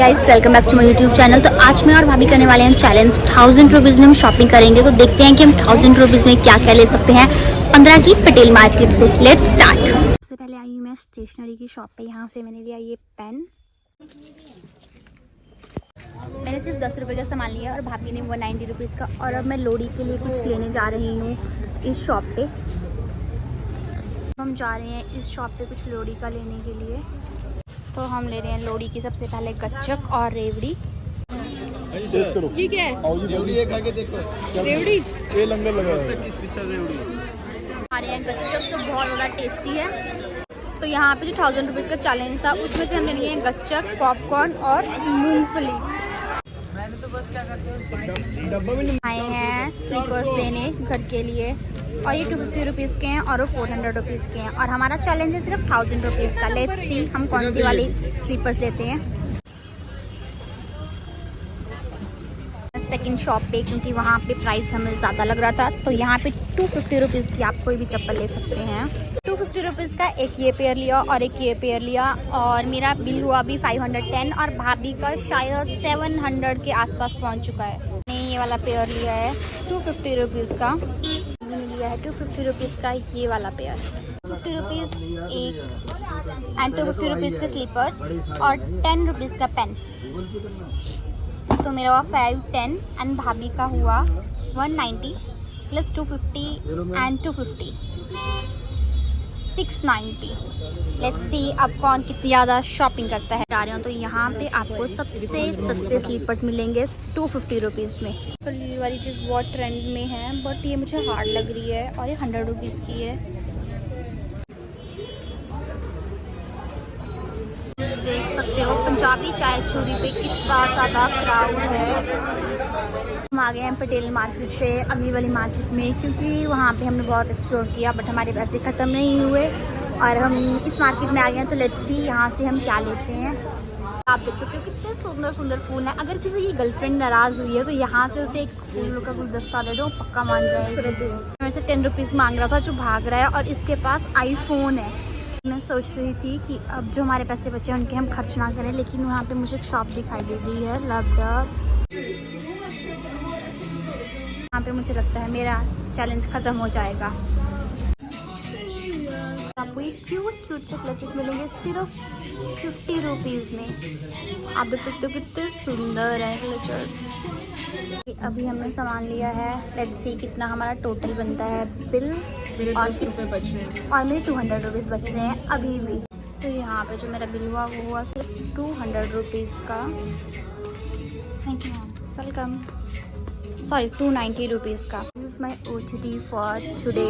Guys welcome back to my YouTube channel. तो आज मैं और भाभी करने वाले हैं चैलेंज 1000 रुपीज़ में हम शॉपिंग करेंगे। तो देखते हैं कि हम 1000 रुपीज़ में क्या क्या ले सकते हैं 15 की पटेल मार्केट से। Let's start. सबसे पहले आई हूँ मैं स्टेशनरी की शॉप पे। यहाँ से मैंने लिया ये पेन। मैंने सिर्फ 10 रुपये का सामान लिया और भाभी ने 190 रुपीज़ का। और अब मैं लोड़ी के लिए कुछ लेने जा रही हूँ इस शॉप पे। हम जा रहे हैं इस शॉप पे कुछ लोड़ी का लेने के लिए। तो हम ले रहे हैं लोड़ी की सबसे पहले गच्चक और रेवड़ी। ये क्या है? रेवड़ी है, खा के देखो। रेवड़ी ये लंगर लगा है। स्पेशल रेवड़ी आ रहे हैं गच्चक जो बहुत ज़्यादा टेस्टी है। तो यहाँ पे जो 1000 रुपीज़ का चैलेंज था उसमें से हमने लिए हैं गच्चक, पॉपकॉर्न और मूंगफली। मैंने तो बस क्या करते डब्बा में आए हैं स्लीपर्स लेने घर के लिए और ये 250 रुपीज़ के हैं और वो 400 रुपीज़ के हैं। और हमारा चैलेंज है सिर्फ 1000 रुपीज़ का। लेट्स सी हम कौन सी वाली स्लीपर्स लेते हैं। सेकंड शॉप पे क्योंकि वहाँ पे प्राइस हमें ज़्यादा लग रहा था तो यहाँ पे 250 रुपीज़ की आप कोई भी चप्पल ले सकते हैं। 250 रुपीज़ का एक ये पेयर लिया और एक ये पेयर लिया और मेरा बिल हुआ अभी 510 और भाभी का शायद 700 के आसपास पहुँच चुका है। मैंने ये वाला पेयर लिया है 250 रुपीज़ का। मैंने लिया है 250 रुपीज़ का ये वाला पेयर, 50 रुपीज़ एक एंड 250 रुपीज़ के स्लीपर्स और 10 रुपीज़ का पेन। तो मेरा हुआ 510 एंड भाभी का हुआ 190 प्लस 250 एंड 250 690। लेट्स सी अब कौन कितनी ज़्यादा शॉपिंग करता है। जा रहे हो तो यहाँ पे आपको सबसे सस्ते स्लीपर्स मिलेंगे 250 रुपीज़ में। तो ये वाली चीज़ बहुत ट्रेंड में है बट ये मुझे हार्ड लग रही है और ये 100 रुपीज़ की है। देख सकते हो पंजाबी चाय चूड़ी पे कितना ज़्यादा क्राउड है। हम आ गए हैं पटेल मार्केट से अगली वाली मार्केट में क्योंकि वहाँ पे हमने बहुत एक्सप्लोर किया बट हमारे पैसे ख़त्म नहीं हुए और हम इस मार्केट में आ गए हैं। तो लेट्स सी यहाँ से हम क्या लेते हैं। आप देख सकते हो कितने सुंदर सुंदर फूल हैं। अगर किसी की गर्लफ्रेंड नाराज़ हुई है तो यहाँ से उसे एक फूल का गुलदस्ता दे दो, पक्का मान जाएगी। मेरे से 10 रुपीज़ मांग रहा था जो भाग रहा है और इसके पास आईफोन है। मैं सोच रही थी कि अब जो हमारे पैसे बचे हैं उनके हम खर्च ना करें लेकिन वहाँ पे मुझे एक शॉप दिखाई दे रही है लवडब। यहाँ पे मुझे लगता है मेरा चैलेंज ख़त्म हो जाएगा। आपको ये क्यूट क्यूट से क्लचेस मिलेंगे सिर्फ 50 रुपीज़ में। आप देख सकते हो कितने सुंदर है क्लचर। अभी हमने सामान लिया है। लेट्स सी कितना हमारा टोटल बनता है बिल। और 10 रुपये बच रहे हैं और मेरे 200 रुपीज़ बच रहे हैं अभी भी। तो यहाँ पे जो मेरा बिल हुआ वो हुआ सिर्फ 200 रुपीज़ का। Thank you welcome. Sorry 290 rupees का। This is my OTD for today.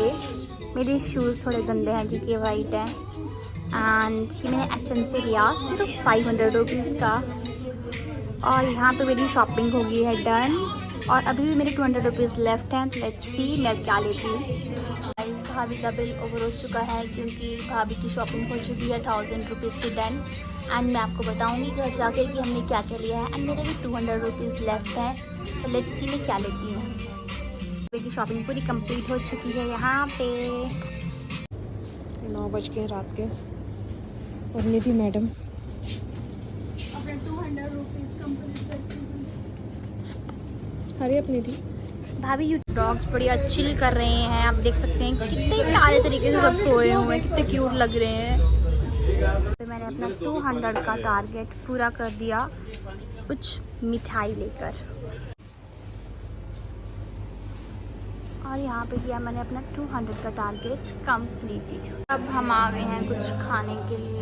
मेरे शूज़ थोड़े गंदे हैं क्योंकि वाइट है एंड ये मैंने एक्शन से लिया सिर्फ 500 रुपीज़ का। और यहाँ पे मेरी शॉपिंग हो गई है डन और अभी भी मेरे 200 रुपीज़ लेफ्ट हैं। लेट्स सी मैं क्या लेती हूँ। भाभी का बिल ओवर हो चुका है क्योंकि भाभी की शॉपिंग हो चुकी है 1000 रुपीज़ की डन। एंड मैं आपको बताऊँगी घर जाके कि हमने क्या क्या लिया है एंड मेरे भी 200 रुपीज़ लेफ्ट है। तो लेट्स सी मैं क्या लेती हूँ। भाभी की शॉपिंग पूरी कंप्लीट हो चुकी है। यहाँ पे 9 बज के रात के और निधि मैडम अपने 200 रुपीज़ कंप्लीट करती हूँ। अरे अपनी थी भाभी यू डॉग्स बढ़िया चिल कर रहे हैं। आप देख सकते हैं कितने प्यारे तरीके से सब सोए हुए हैं, कितने क्यूट लग रहे हैं। तो मैंने अपना 200 का टारगेट पूरा कर दिया कुछ मिठाई लेकर और यहाँ पे किया मैंने अपना 200 का टारगेट कंप्लीटेड। अब हम आ गए हैं कुछ खाने के लिए।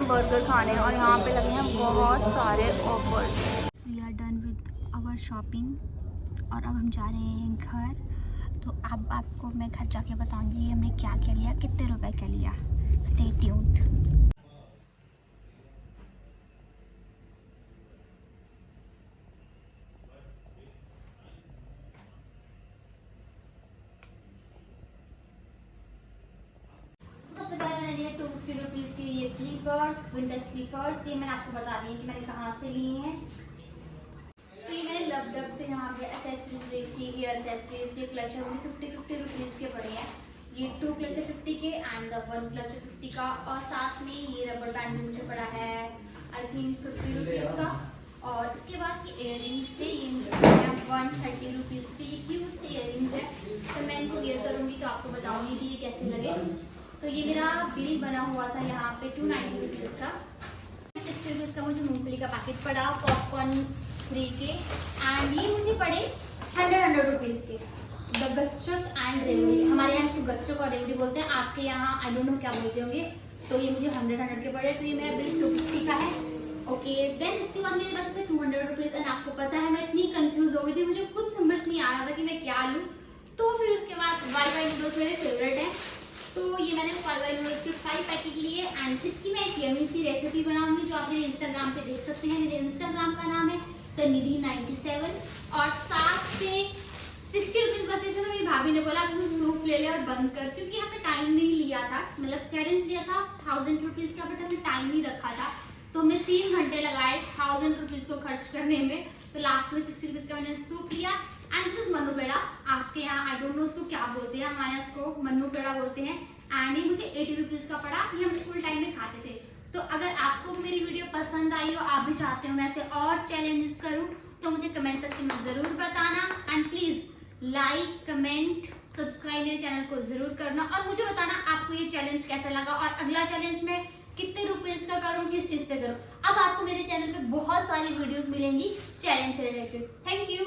बर्गर खाने और यहाँ पे लगे हैं बहुत सारे offers. We are done with our shopping और अब हम जा रहे हैं घर। तो अब आपको मैं घर जाके बताऊंगी हमने क्या क्या लिया, कितने रुपए का लिया। Stay tuned. रुपीज़ की ये स्लीपर्स विंटर स्लीपर्स ये मैंने आपको बता दी कि मैंने कहाँ से लिए हैं। एसेसरीज, ये क्लच है, वो 50 रुपीज़ के पड़े हैं। ये 2 क्लच है 50 के एंड 1 क्लच है 50 का। और साथ में ये रबर बैंड भी मुझे पड़ा है आई थिंक 50 रुपीज़ का। और इसके बाद ये इयररिंग्स थे, ये मुझे पड़े हैं 130 रुपीज़ के। ये क्यूट से इयररिंग्स है, तो मैं इनको वेयर करूँगी तो आपको बताऊँगी कि ये कैसे लगे। तो ये मेरा बिल बना हुआ था यहाँ पे 290 रुपीज़ का। 60 रुपीज़ का मुझे मूंगफली का पैकेट पड़ा पॉपकॉर्न फ्री के। एंड ये मुझे पड़े 100 रुपीज़ के द गच्चक एंड रेवड़ी। हमारे यहाँ इसको गच्चक और रेवड़ी बोलते हैं, आपके यहाँ आई डोंट नो क्या बोलते होंगे। तो ये मुझे 100 के पड़े, तो ये मेरा बिल 250 का है। ओके देन इसके बाद मेरे पास थे 200 रुपीज़। एंड आपको पता है मैं इतनी कंफ्यूज हो गई थी, मुझे कुछ समझ नहीं आ रहा था कि मैं क्या लूँ। तो फिर उसके बाद वाई नूडल्स मेरे फेवरेट है, तो ये मैंने वाई नूडल्स के 5 पैकेट लिए। एंड इसकी मैं एक यम्मी सी रेसिपी बनाऊंगी जो आप मेरे इंस्टाग्राम पे देख सकते हैं। मेरे इंस्टाग्राम का नाम है तनिधि97। और साथ में 60 रुपीज़ बचे थे, तो मेरी भाभी ने बोला आप सूप ले ले और बंद कर, क्योंकि हमने टाइम नहीं लिया था, मतलब चैलेंज लिया था 1000 रुपीज़ का, बट हमने टाइम नहीं रखा था। तो हमने 3 घंटे लगाए 1000 रुपीज़ को खर्च करने में। तो लास्ट में 60 रुपीज़ का मैंने सूप लिया। एंड दिस इज मन्नू पेड़ा, आपके यहाँ आई डोंट नो उसको क्या बोलते हैं, हमारे यहाँ उसको मन्नू पेड़ा बोलते हैं। एंड ये मुझे 80 रुपीज़ का पड़ा, ये हम स्कूल टाइम में खाते थे। तो अगर आपको मेरी वीडियो पसंद आई हो, आप भी चाहते हो मैं ऐसे और चैलेंजेस करूँ, तो मुझे कमेंट सेक्शन में ज़रूर बताना। And please like comment subscribe मेरे चैनल को ज़रूर करना, और मुझे बताना आपको ये चैलेंज कैसा लगा, और अगला चैलेंज मैं कितने रुपीज़ का करूँ, किस चीज़ पे करूँ। अब आपको मेरे चैनल पे बहुत सारी वीडियोस मिलेंगी चैलेंज से रिलेटेड। Thank you.